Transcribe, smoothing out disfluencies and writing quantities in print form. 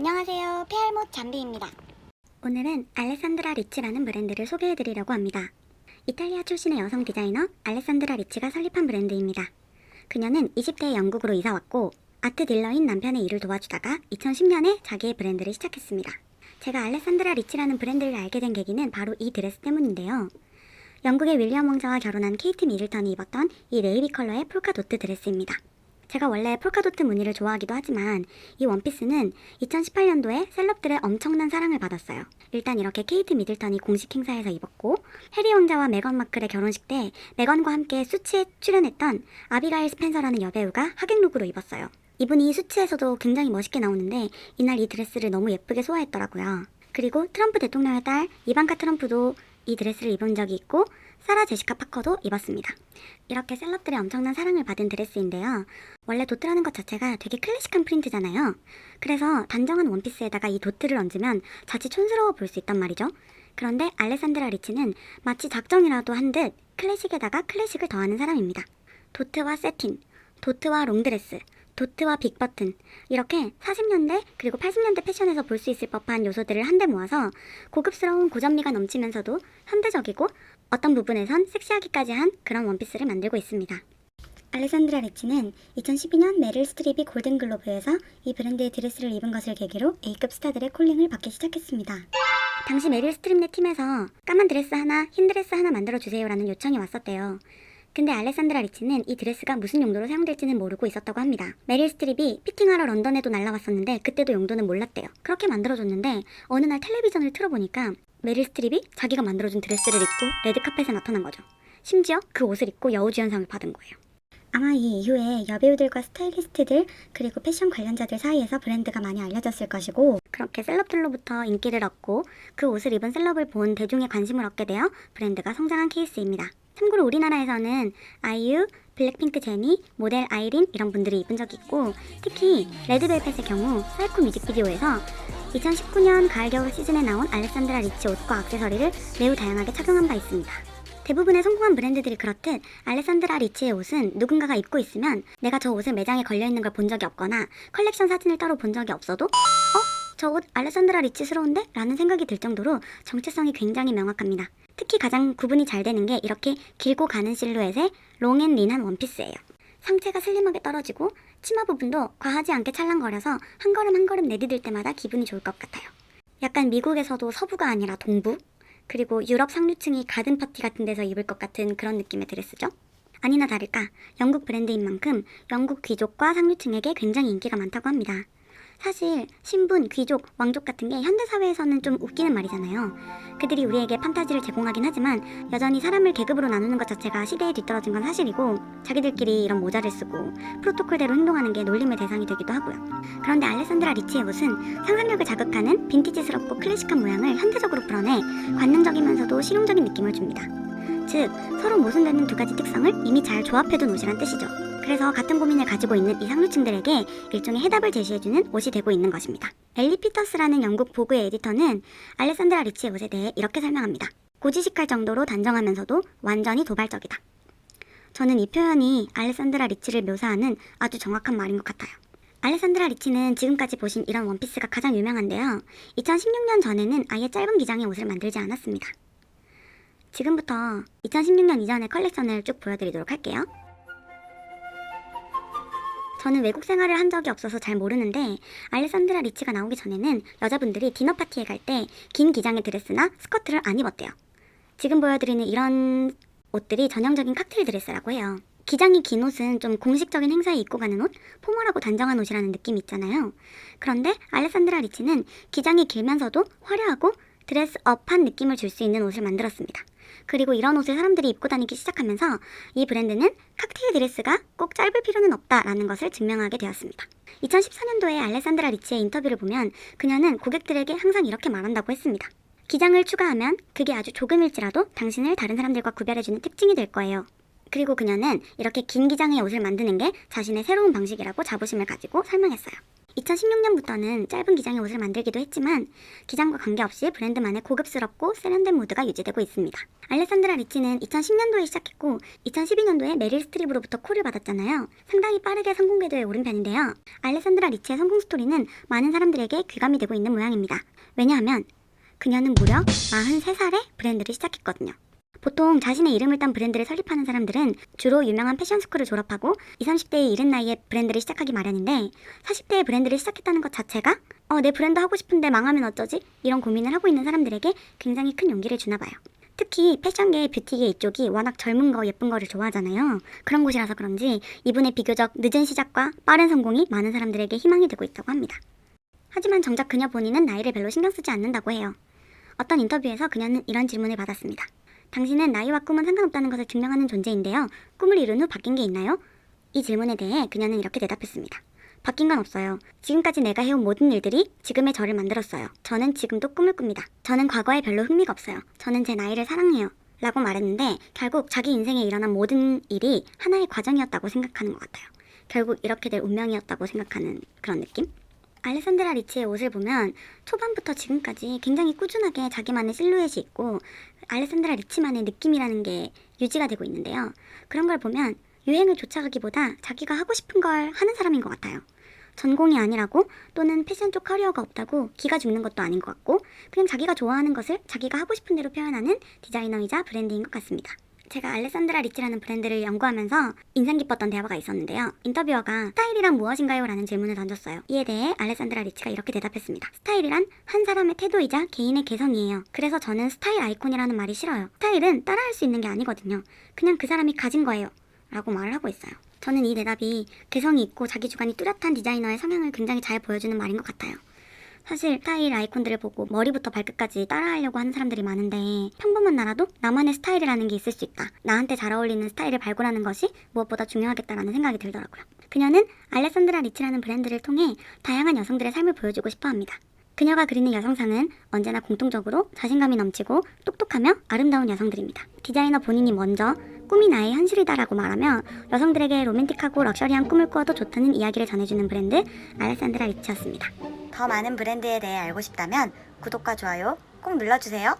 안녕하세요. 페알못 잠비입니다. 오늘은 알레산드라 리치라는 브랜드를 소개해드리려고 합니다. 이탈리아 출신의 여성 디자이너 알레산드라 리치가 설립한 브랜드입니다. 그녀는 20대에 영국으로 이사왔고 아트 딜러인 남편의 일을 도와주다가 2010년에 자기의 브랜드를 시작했습니다. 제가 알레산드라 리치라는 브랜드를 알게 된 계기는 바로 이 드레스 때문인데요. 영국의 윌리엄 왕자와 결혼한 케이트 미들턴이 입었던 이 네이비 컬러의 폴카도트 드레스입니다. 제가 원래 폴카도트 무늬를 좋아하기도 하지만 이 원피스는 2018년도에 셀럽들의 엄청난 사랑을 받았어요. 일단 이렇게 케이트 미들턴이 공식 행사에서 입었고, 해리 왕자와 메건 마클의 결혼식 때 메건과 함께 수츠에 출연했던 아비가일 스펜서라는 여배우가 하객룩으로 입었어요. 이분이 수츠에서도 굉장히 멋있게 나오는데 이날 이 드레스를 너무 예쁘게 소화했더라고요. 그리고 트럼프 대통령의 딸 이반카 트럼프도 이 드레스를 입은 적이 있고 사라 제시카 파커도 입었습니다. 이렇게 셀럽들의 엄청난 사랑을 받은 드레스인데요. 원래 도트라는 것 자체가 되게 클래식한 프린트잖아요. 그래서 단정한 원피스에다가 이 도트를 얹으면 자칫 촌스러워 보일 수 있단 말이죠. 그런데 알레산드라 리치는 마치 작정이라도 한 듯 클래식에다가 클래식을 더하는 사람입니다. 도트와 세틴, 도트와 롱드레스, 도트와 빅버튼, 이렇게 40년대 그리고 80년대 패션에서 볼 수 있을 법한 요소들을 한데 모아서 고급스러운 고전미가 넘치면서도 현대적이고 어떤 부분에선 섹시하기까지 한 그런 원피스를 만들고 있습니다. 알레산드라 리치는 2012년 메릴 스트립이 골든글로브에서 이 브랜드의 드레스를 입은 것을 계기로 A급 스타들의 콜링을 받기 시작했습니다. 당시 메릴 스트립네 팀에서 까만 드레스 하나, 흰 드레스 하나 만들어주세요라는 요청이 왔었대요. 근데 알레산드라 리치는 이 드레스가 무슨 용도로 사용될지는 모르고 있었다고 합니다. 메릴 스트립이 피팅하러 런던에도 날라왔었는데 그때도 용도는 몰랐대요. 그렇게 만들어줬는데 어느 날 텔레비전을 틀어보니까 메릴 스트립이 자기가 만들어준 드레스를 입고 레드카펫에 나타난 거죠. 심지어 그 옷을 입고 여우주연상을 받은 거예요. 아마 이 이후에 여배우들과 스타일리스트들 그리고 패션 관련자들 사이에서 브랜드가 많이 알려졌을 것이고, 그렇게 셀럽들로부터 인기를 얻고 그 옷을 입은 셀럽을 본 대중의 관심을 얻게 되어 브랜드가 성장한 케이스입니다. 참고로 우리나라에서는 아이유, 블랙핑크 제니, 모델 아이린 이런 분들이 입은 적이 있고, 특히 레드벨벳의 경우 사이코 뮤직비디오에서 2019년 가을-겨울 시즌에 나온 알레산드라 리치 옷과 액세서리를 매우 다양하게 착용한 바 있습니다. 대부분의 성공한 브랜드들이 그렇듯 알레산드라 리치의 옷은 누군가가 입고 있으면 내가 저 옷을 매장에 걸려있는 걸 본 적이 없거나 컬렉션 사진을 따로 본 적이 없어도 저 옷 알레산드라 리치스러운데? 라는 생각이 들 정도로 정체성이 굉장히 명확합니다. 특히 가장 구분이 잘 되는 게 이렇게 길고 가는 실루엣의 롱앤린한 원피스예요. 상체가 슬림하게 떨어지고 치마 부분도 과하지 않게 찰랑거려서 한 걸음 한 걸음 내디딜 때마다 기분이 좋을 것 같아요. 약간 미국에서도 서부가 아니라 동부? 그리고 유럽 상류층이 가든 파티 같은 데서 입을 것 같은 그런 느낌의 드레스죠. 아니나 다를까 영국 브랜드인 만큼 영국 귀족과 상류층에게 굉장히 인기가 많다고 합니다. 사실 신분, 귀족, 왕족 같은 게 현대사회에서는 좀 웃기는 말이잖아요. 그들이 우리에게 판타지를 제공하긴 하지만 여전히 사람을 계급으로 나누는 것 자체가 시대에 뒤떨어진 건 사실이고, 자기들끼리 이런 모자를 쓰고 프로토콜대로 행동하는 게 놀림의 대상이 되기도 하고요. 그런데 알레산드라 리치의 옷은 상상력을 자극하는 빈티지스럽고 클래식한 모양을 현대적으로 풀어내 관능적이면서도 실용적인 느낌을 줍니다. 즉, 서로 모순되는 두 가지 특성을 이미 잘 조합해둔 옷이란 뜻이죠. 그래서 같은 고민을 가지고 있는 이 상류층들에게 일종의 해답을 제시해주는 옷이 되고 있는 것입니다. 엘리 피터스라는 영국 보그의 에디터는 알레산드라 리치의 옷에 대해 이렇게 설명합니다. 고지식할 정도로 단정하면서도 완전히 도발적이다. 저는 이 표현이 알레산드라 리치를 묘사하는 아주 정확한 말인 것 같아요. 알레산드라 리치는 지금까지 보신 이런 원피스가 가장 유명한데요. 2016년 전에는 아예 짧은 기장의 옷을 만들지 않았습니다. 지금부터 2016년 이전의 컬렉션을 쭉 보여드리도록 할게요. 저는 외국 생활을 한 적이 없어서 잘 모르는데 알레산드라 리치가 나오기 전에는 여자분들이 디너 파티에 갈 때 긴 기장의 드레스나 스커트를 안 입었대요. 지금 보여드리는 이런 옷들이 전형적인 칵테일 드레스라고 해요. 기장이 긴 옷은 좀 공식적인 행사에 입고 가는 옷, 포멀하고 단정한 옷이라는 느낌이 있잖아요. 그런데 알레산드라 리치는 기장이 길면서도 화려하고 드레스업한 느낌을 줄 수 있는 옷을 만들었습니다. 그리고 이런 옷을 사람들이 입고 다니기 시작하면서 이 브랜드는 칵테일 드레스가 꼭 짧을 필요는 없다라는 것을 증명하게 되었습니다. 2014년도에 알레산드라 리치의 인터뷰를 보면 그녀는 고객들에게 항상 이렇게 말한다고 했습니다. 기장을 추가하면 그게 아주 조금일지라도 당신을 다른 사람들과 구별해주는 특징이 될 거예요. 그리고 그녀는 이렇게 긴 기장의 옷을 만드는 게 자신의 새로운 방식이라고 자부심을 가지고 설명했어요. 2016년부터는 짧은 기장의 옷을 만들기도 했지만 기장과 관계없이 브랜드만의 고급스럽고 세련된 무드가 유지되고 있습니다. 알레산드라 리치는 2010년도에 시작했고 2012년도에 메릴 스트립으로부터 콜을 받았잖아요. 상당히 빠르게 성공 궤도에 오른 편인데요. 알레산드라 리치의 성공 스토리는 많은 사람들에게 귀감이 되고 있는 모양입니다. 왜냐하면 그녀는 무려 43살에 브랜드를 시작했거든요. 보통 자신의 이름을 딴 브랜드를 설립하는 사람들은 주로 유명한 패션 스쿨을 졸업하고 20, 30대의 이른 나이에 브랜드를 시작하기 마련인데 40대에 브랜드를 시작했다는 것 자체가 내 브랜드 하고 싶은데 망하면 어쩌지? 이런 고민을 하고 있는 사람들에게 굉장히 큰 용기를 주나 봐요. 특히 패션계, 뷰티계 이쪽이 워낙 젊은 거, 예쁜 거를 좋아하잖아요. 그런 곳이라서 그런지 이분의 비교적 늦은 시작과 빠른 성공이 많은 사람들에게 희망이 되고 있다고 합니다. 하지만 정작 그녀 본인은 나이를 별로 신경 쓰지 않는다고 해요. 어떤 인터뷰에서 그녀는 이런 질문을 받았습니다. 당신은 나이와 꿈은 상관없다는 것을 증명하는 존재인데요. 꿈을 이룬 후 바뀐 게 있나요? 이 질문에 대해 그녀는 이렇게 대답했습니다. 바뀐 건 없어요. 지금까지 내가 해온 모든 일들이 지금의 저를 만들었어요. 저는 지금도 꿈을 꿉니다. 저는 과거에 별로 흥미가 없어요. 저는 제 나이를 사랑해요. 라고 말했는데 결국 자기 인생에 일어난 모든 일이 하나의 과정이었다고 생각하는 것 같아요. 결국 이렇게 될 운명이었다고 생각하는 그런 느낌? 알레산드라 리치의 옷을 보면 초반부터 지금까지 굉장히 꾸준하게 자기만의 실루엣이 있고 알레산드라 리치만의 느낌이라는 게 유지가 되고 있는데요. 그런 걸 보면 유행을 쫓아가기보다 자기가 하고 싶은 걸 하는 사람인 것 같아요. 전공이 아니라고 또는 패션 쪽 커리어가 없다고 기가 죽는 것도 아닌 것 같고 그냥 자기가 좋아하는 것을 자기가 하고 싶은 대로 표현하는 디자이너이자 브랜드인 것 같습니다. 제가 알레산드라 리치라는 브랜드를 연구하면서 인상 깊었던 대화가 있었는데요. 인터뷰어가 스타일이란 무엇인가요? 라는 질문을 던졌어요. 이에 대해 알레산드라 리치가 이렇게 대답했습니다. 스타일이란 한 사람의 태도이자 개인의 개성이에요. 그래서 저는 스타일 아이콘이라는 말이 싫어요. 스타일은 따라할 수 있는 게 아니거든요. 그냥 그 사람이 가진 거예요. 라고 말을 하고 있어요. 저는 이 대답이 개성이 있고 자기 주관이 뚜렷한 디자이너의 성향을 굉장히 잘 보여주는 말인 것 같아요. 사실 스타일 아이콘들을 보고 머리부터 발끝까지 따라하려고 하는 사람들이 많은데 평범한 나라도 나만의 스타일이라는 게 있을 수 있다. 나한테 잘 어울리는 스타일을 발굴하는 것이 무엇보다 중요하겠다라는 생각이 들더라고요. 그녀는 알레산드라 리치라는 브랜드를 통해 다양한 여성들의 삶을 보여주고 싶어 합니다. 그녀가 그리는 여성상은 언제나 공통적으로 자신감이 넘치고 똑똑하며 아름다운 여성들입니다. 디자이너 본인이 먼저 꿈이 나의 현실이다라고 말하며 여성들에게 로맨틱하고 럭셔리한 꿈을 꾸어도 좋다는 이야기를 전해주는 브랜드 알레산드라 리치였습니다. 더 많은 브랜드에 대해 알고 싶다면 구독과 좋아요 꼭 눌러주세요.